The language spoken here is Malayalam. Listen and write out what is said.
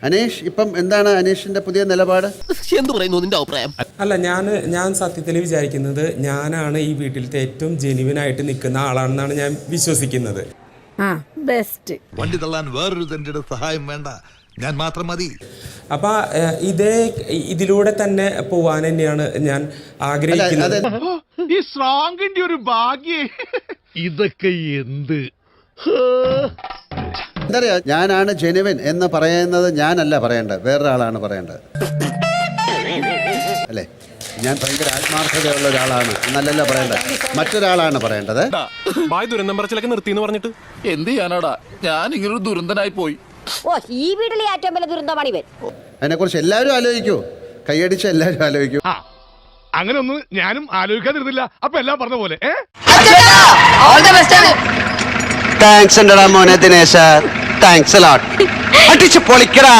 അനീഷ് ഇപ്പം എന്താണ് അനീഷിന്റെ പുതിയ നിലപാട്? എന്ത് പറയുന്നു നിന്റെ അഭിപ്രായം? അല്ല, ഞാൻ സത്യത്തിൽ വിചാരിക്കുന്നത് ഞാനാണ് ഈ വീട്ടിലത്തെ ഏറ്റവും ജെന്യുവൻ ആയിട്ട് നിൽക്കുന്ന ആളാണെന്നാണ് ഞാൻ വിശ്വസിക്കുന്നത്. ബെസ്റ്റ്. വണ്ടി തള്ളാൻ വേറൊരു തന്റെ സഹായം വേണ്ട, ഞാൻ മാത്രം മതി. അപ്പൊ ഇതിലൂടെ തന്നെ പോവാൻ തന്നെയാണ് ഞാൻ ആഗ്രഹിക്കുന്നത്. ഈ സ്ട്രോങ്ങിന്റെ ഒരു ഭാഗ്യേ. ഇതൊക്കെ എന്ത് എന്താ പറയാ, ഞാനാണ് ജെനുവിൻ എന്ന് പറയുന്നത് ഞാനല്ല പറയേണ്ടത്, വേറൊരാളാണ് പറയേണ്ടത് അല്ലേ? ഞാൻ ഭയങ്കര ആത്മാർത്ഥതയുള്ള ഒരാളാണ് എന്നല്ലല്ലോ പറയേണ്ടത്, മറ്റൊരാളാണ് പറയേണ്ടത്. ദുരന്തം പറച്ചിലൊക്കെ നിർത്തിന്ന് പറഞ്ഞിട്ട് എന്ത് ചെയ്യാനാടാ, ഞാൻ ഇങ്ങനൊരു ദുരന്തനായി പോയി. ഈ വീട്ടിലെ ഏറ്റവും വലിയ ദുരന്തമാണ് ഇവൻ. അതിനെക്കുറിച്ച് എല്ലാവരും ആലോചിക്കൂ, കൈയടിച്ച എല്ലാവരും ആലോചിക്കൂ. അങ്ങനെ ഒന്നും ഞാനും ആലോചിക്കാതിരുന്നില്ല. അപ്പൊ എല്ലാം പറഞ്ഞ പോലെ താങ്ക്സ് മോനെ ദിനേശ, താങ്ക്സ് അടിച്ചു പൊളിക്കടാ.